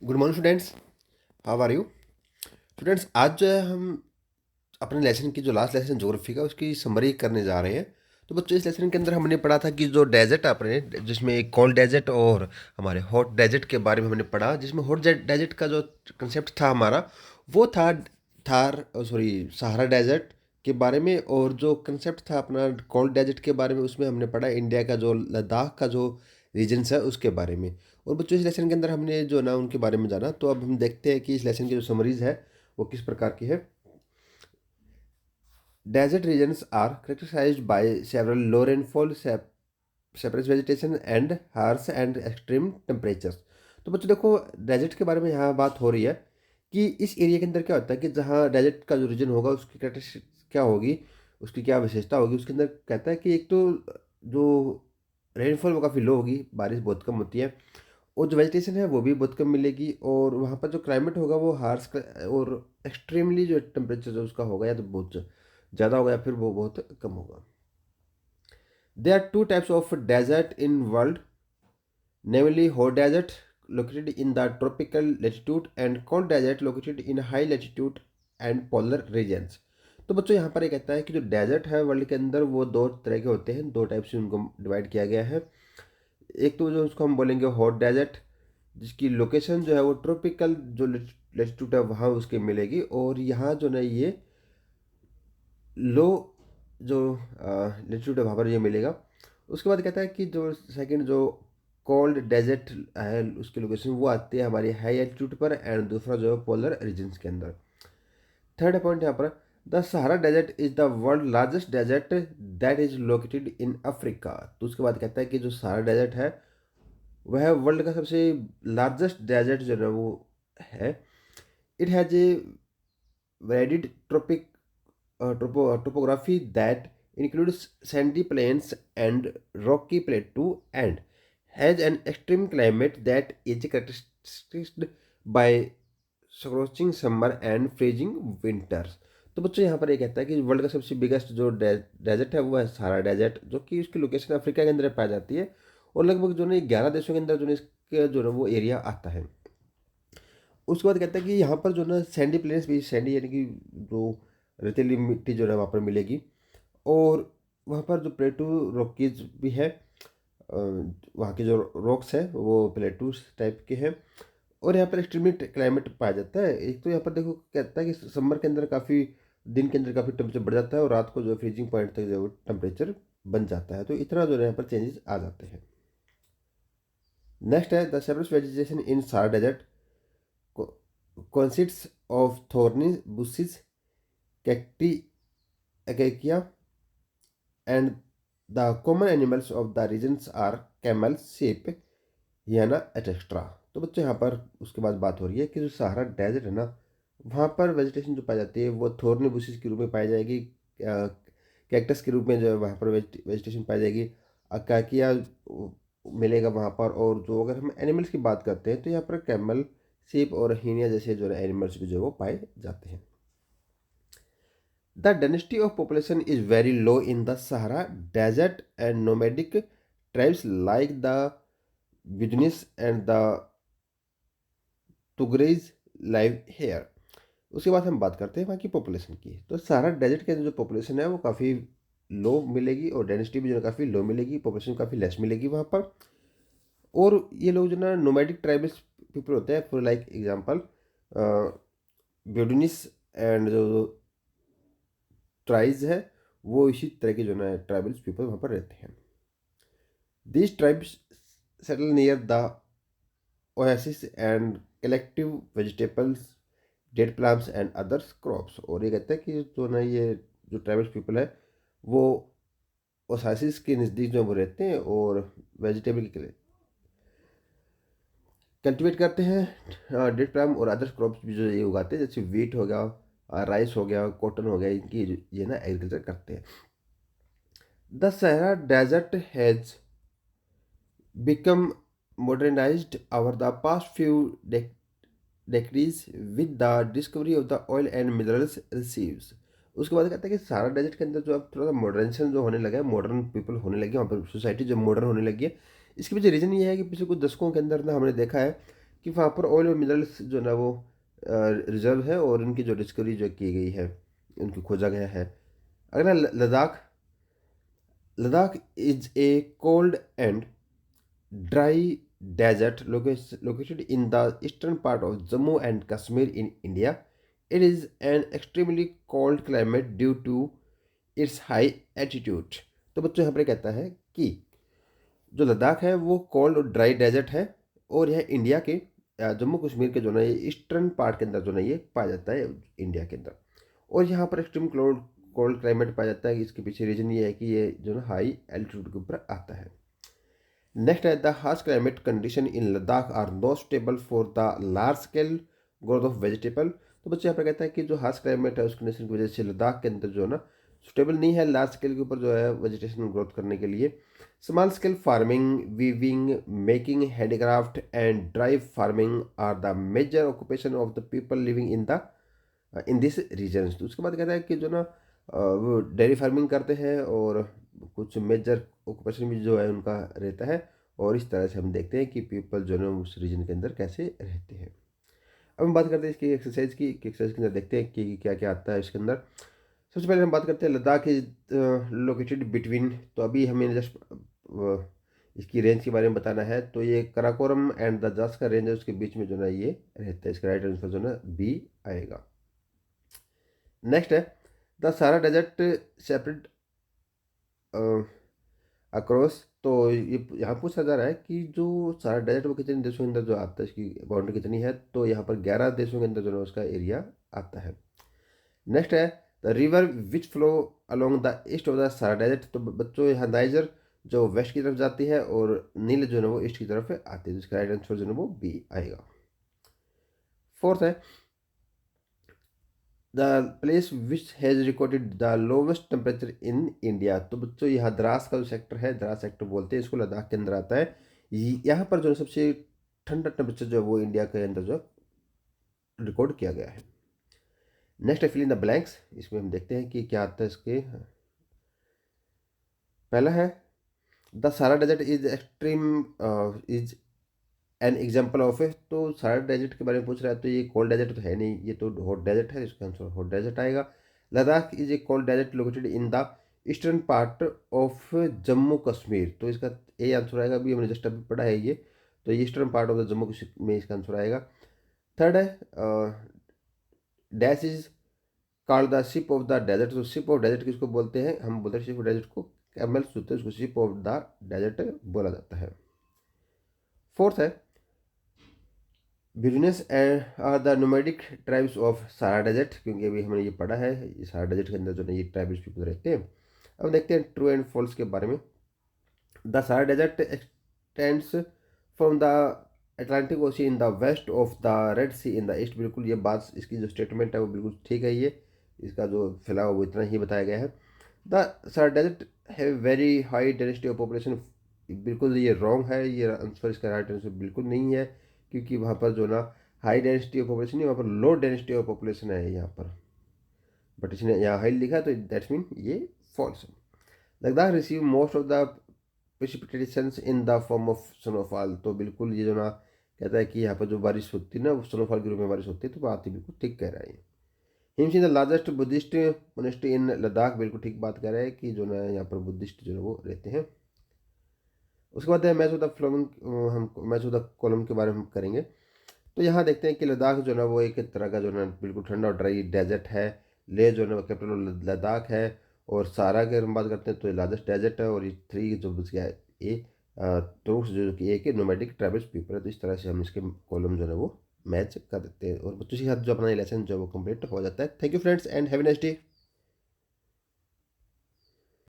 Good morning students. How are you students? आज जो है हम अपने लेसन की जो लास्ट लेसन ज्योग्राफी का उसकी समरी करने जा रहे हैं। तो बच्चों, इस लेसन के अंदर हमने पढ़ा था कि जो डेजर्ट अपने जिसमें एक कोल्ड डेजर्ट और हमारे हॉट डेजर्ट के बारे में हमने पढ़ा, जिसमें हॉट डेजर्ट का जो कंसेप्ट था हमारा वो था थार सॉरी सहारा डेजर्ट के बारे में। और जो कंसेप्ट था अपना कोल्ड डेजर्ट के बारे में, उसमें हमने पढ़ा इंडिया का जो लद्दाख का जो रीजन्स है उसके बारे में। और बच्चों, इस लेसन के अंदर हमने जो ना उनके बारे में जाना, तो अब हम देखते हैं कि इस लेसन की जो समरीज है वो किस प्रकार की है। Desert regions are characterized by several low rainfall, sparse vegetation and harsh and extreme temperatures। तो बच्चों देखो, डेजर्ट के बारे में यहाँ बात हो रही है कि इस एरिया के अंदर क्या होता है कि जहाँ डेजर्ट का जो रीजन होगा उसकी कैरेक्टरिस्टिक क्या होगी, उसकी क्या विशेषता होगी। उसके अंदर कहता है कि एक तो जो रेनफॉल वो काफ़ी लो होगी, बारिश बहुत कम होती है, और जो वेजिटेशन है वो भी बहुत कम मिलेगी, और वहाँ पर जो क्लाइमेट होगा वो हार्श और एक्सट्रीमली जो टेम्परेचर जो उसका होगा, या तो बहुत ज़्यादा होगा या फिर वो बहुत कम होगा। There are two types of desert in world, namely hot desert located in the tropical latitude and cold desert located in high latitude and polar regions। तो बच्चों, यहाँ पर ये कहता है कि जो डेजर्ट है वर्ल्ड के अंदर वो दो तरह के होते हैं, दो टाइप से उनको डिवाइड किया गया है। एक तो जो उसको हम बोलेंगे हॉट डेजर्ट, जिसकी लोकेशन जो है वो ट्रॉपिकल जो लेटिट्यूड है वहाँ उसके मिलेगी, और यहाँ जो ना ये लो जो लेटिट्यूड है वहाँ पर ये मिलेगा। उसके बाद कहता है कि जो सेकंड जो कोल्ड डेजर्ट है उसकी लोकेशन वो आती है हमारी हाई एल्टीट्यूड पर, एंड दूसरा जो है पोलर रीजन्स के अंदर। थर्ड पॉइंट यहाँ पर, the Sahara desert is the world largest desert that is located in Africa. तो उसके बाद कहता है कि जो सहारा डेजर्ट है वह वर्ल्ड का सबसे लार्जेस्ट डेजर्ट जो है वो है। It has a varied topography that includes sandy plains and rocky plateau, and has an extreme climate that is characterized by scorching summer and freezing winters। तो बच्चों, यहाँ पर ये कहता है कि वर्ल्ड का सबसे बिगेस्ट जो डेजर्ट है वो है सहारा डेजर्ट, जो कि उसकी लोकेशन अफ्रीका के अंदर पाई जाती है, और लगभग जो है 11 देशों के अंदर जो है इसके जो है वो एरिया आता है। उसके बाद कहता है कि यहाँ पर जो ना सैंडी प्लेन्स भी, सैंडी यानी कि जो रेतीली मिट्टी जो है वहाँ पर मिलेगी, और वहाँ पर जो प्लेटू रॉकीज भी है, वहाँ के जो रॉक्स है वो प्लेटूस टाइप के हैं, और यहाँ पर एक्सट्रीमली क्लाइमेट पाया जाता है। एक तो यहाँ पर देखो कहता है कि समर के अंदर काफ़ी दिन के अंदर काफ़ी टेम्परेचर बढ़ जाता है, और रात को जो फ्रीजिंग पॉइंट तक जो टेम्परेचर बन जाता है, तो इतना जो है यहाँ पर चेंजेस आ जाते हैं। नेक्स्ट है द सेवरस वेजिटेशन इन सारा desert consists of thorny bushes, cacti, acacia, and the common animals of the regions are camel, sheep, hyena, etc। तो बच्चों, यहाँ पर उसके बाद बात हो रही है कि जो सहारा डेजर्ट है ना, वहाँ पर वेजिटेशन जो पाई जाती है वो थोर्नी बुशेस के रूप में पाई जाएगी, कैक्टस के रूप में जो है वहाँ पर वेजिटेशन पाई जाएगी, अकाकिया मिलेगा वहाँ पर। और जो अगर हम एनिमल्स की बात करते हैं तो यहाँ पर कैमल, सीप और हीनिया जैसे जो है एनिमल्स भी जो है वो पाए जाते हैं। The density of population is very low in the Sahara desert and nomadic tribes like the business and the Tuaregs live here. उसके बाद हम बात करते हैं वहाँ की पॉपुलेशन की। तो सहारा डेजर्ट के अंदर जो पॉपुलेशन है वो काफ़ी लो मिलेगी, और डेंसिटी भी जो है काफ़ी लो मिलेगी, पॉपुलेशन काफ़ी लेस मिलेगी वहाँ पर। और ये लोग जो ना नोमैडिक ट्राइबल्स पीपल होते हैं, फॉर लाइक एग्जांपल बेडुनिस एंड जो ट्राइब्स है वो इसी तरह के जो ना ट्राइबल्स पीपल वहाँ पर रहते हैं। This tribes settle near the oasis and collective vegetables, dead plants and others crops. और ये कहते हैं कि जो ना ये जो ट्राइबल्स पीपल है वो ओसासिस के नज़दीक जो वो रहते हैं, और वेजिटेबल के कल्टीवेट करते हैं, डेट प्लाम और अदर क्रॉप्स भी जो ये उगाते हैं, जैसे वीट हो गया, राइस हो गया, कॉटन हो गया, इनकी ये ना एग्रीकल्चर करते हैं। The Sahara desert has become modernized over the past few decades with the discovery of the oil and minerals receives। उसके बाद कहता है कि सारा डेजर्ट के अंदर जो अब थोड़ा सा मॉडर्नाइजेशन जो होने लगा है, मॉडर्न पीपल होने लगी है वहाँ पर, सोसाइटी जो मॉडर्न होने लगी है। इसके पीछे रीज़न ये है कि पिछले कुछ दशकों के अंदर ना हमने देखा है कि वहाँ पर ऑयल और मिनरल्स जो है ना वो रिजर्व है और उनकी जो डिस्कवरी जो की गई है, उनको खोजा गया है। अगला Ladakh. Ladakh is a cold and dry desert located in the eastern part of Jammu and Kashmir in India. It is an extremely cold climate due to its high altitude. तो बच्चों यहाँ पर कहता है कि जो लद्दाख है वो कोल्ड और ड्राई डेजर्ट है और यह इंडिया के जम्मू कश्मीर के जो ना ये ईस्टर्न पार्ट के अंदर जो ना ये पाया जाता है इंडिया के अंदर। और यहाँ पर एक्सट्रीम कोल्ड कोल्ड क्लाइमेट पाया जाता है। इसके पीछे रीजन ये है कि ये जो ना हाई एल्टीट्यूड के ऊपर आता है। नेक्स्ट है the harsh climate condition in Ladakh are not stable for the large scale growth of vegetable. तो बच्चे यहाँ पर कहता है कि जो हार्श क्लाइमेट है उस कंडीशन की वजह से लद्दाख के अंदर जो है ना सुटेबल नहीं है लार्ज स्केल के ऊपर जो है वेजिटेशन ग्रोथ करने के लिए। Small scale farming, weaving, making, handicraft and dry farming are the major occupation of the people living in this region. तो उसके बाद कहता है कि जो ना वो डेयरी फार्मिंग करते हैं और कुछ मेजर ऑक्यूपेशन भी जो है उनका रहता है। और इस तरह से हम देखते हैं कि पीपल जो है उस रीजन के अंदर कैसे रहते हैं। अब हम बात करते हैं इसकी एक्सरसाइज की। एक्सरसाइज के अंदर देखते हैं कि क्या क्या आता है इसके अंदर। सबसे पहले हम बात करते हैं लद्दाख इज लोकेटेड बिटवीन। तो अभी हमें जस्ट इसकी रेंज के बारे में बताना है। तो ये कराकोरम एंड द जस का रेंज है, उसके बीच में जो ना ये रहता है। इसका राइट आंसर जो ना बी आएगा। नेक्स्ट है the Sahara desert separate across. तो ये यहाँ पूछा जा रहा है कि जो सारा डेजर्ट वो कितने देशों के अंदर जो आता है, इसकी बाउंड्री कितनी है। तो यहाँ पर 11 देशों के अंदर जो है उसका एरिया आता है। नेक्स्ट है the river which flow along the east of the Sahara desert. तो बच्चों यहाँ नाइजर जो वेस्ट की तरफ जाती है और नील जो है वो ईस्ट की तरफ आती है। तो इसका राइट आंसर जो है वो बी आएगा। फोर्थ है the place which has recorded the lowest temperature in India. तो बच्चों यहाँ द्रास का जो सेक्टर है, द्रास सेक्टर बोलते हैं इसको, लद्दाख के अंदर आता है। यहाँ पर जो है सबसे ठंडा टेम्परेचर जो है वो इंडिया के अंदर जो रिकॉर्ड किया गया है। नेक्स्ट है फिल इन द ब्लैंक्स। इसमें हम देखते हैं कि क्या आता है इसके। पहला है the Sahara desert is extreme is an example of है। तो सारा डेजर्ट के बारे में पूछ रहा है, तो ये कोल्ड डेजर्ट तो है नहीं, ये तो हॉट डेजर्ट है। इसका आंसर हॉट डेजर्ट आएगा। Ladakh is a cold desert located in the eastern part of Jammu Kashmir. तो इसका ए आंसर आएगा। अभी हमने जस्ट अभी पढ़ा है ये, तो eastern part of the Jammu Kashmir में इसका आंसर आएगा। थर्ड है dash is called the ship of the desert. तो शिप ऑफ डेजर्ट किसको बोलते हैं? हम बोलते हैं शिप ऑफ डेजर्ट को कैमल्स होते हैं, उसको शिप ऑफ द डेजर्ट बोला जाता है। फोर्थ है business are the nomadic tribes of Sahara desert. क्योंकि अभी हमने ये पढ़ा है, ये सारा डेजर्ट के अंदर जो है ये ट्राइब्स पीपल रहते हैं। अब देखते हैं ट्रू एंड फॉल्स के बारे में। The Sahara desert extends from the Atlantic Ocean in the west of the Red Sea in the east. बिल्कुल ये बात, इसकी जो स्टेटमेंट है वो बिल्कुल ठीक है। ये इसका जो फैलाव वो इतना ही बताया गया है। The Sahara desert have very high density of population. बिल्कुल ये रॉन्ग है, ये आंसर इसका राइट आंसर बिल्कुल नहीं है। क्योंकि वहाँ पर जो ना हाई डेंसिटी ऑफ पॉपुलेशन नहीं, वहाँ पर लो डेंसिटी ऑफ पॉपुलेशन है यहाँ पर। बट इसने यहाँ हाई लिखा है, तो दैट्स मीन ये फॉल्स है। Ladakh receive most of the precipitations in the form of snowfall. तो बिल्कुल ये जो ना कहता है कि यहाँ पर जो बारिश होती है ना वो स्नोफॉल के रूप में बारिश होती है। तो बात ही बिल्कुल ठीक कह रहा है। Hymns in the largest Buddhist monastery इन लद्दाख। बिल्कुल ठीक बात कह रहा है कि जो ना यहाँ पर बुद्धिस्ट जो है वो रहते हैं। उसके बाद है मैच ऑफ द फ्लोमिंग। हम मैच ऑफ द कॉलम के बारे में हम करेंगे। तो यहाँ देखते हैं कि लद्दाख जो ना वो एक तरह का जो ना बिल्कुल ठंडा और ड्राई डेजर्ट है। ले जो ना कैपिटल लद्दाख है। और सारा की हम बात करते हैं तो ये लार्जेस्ट डेजर्ट है। और ये थ्री जो बच गया है ए तो जो कि एक नोमैडिक ट्राइबल्स पीपल है। तो इस तरह से हम इसके कॉलम जो है वो मैच कर देते हैं और बच्चों के साथ जो अपना लेसन जो है वो कंप्लीट हो जाता है। Thank you friends and have a nice day.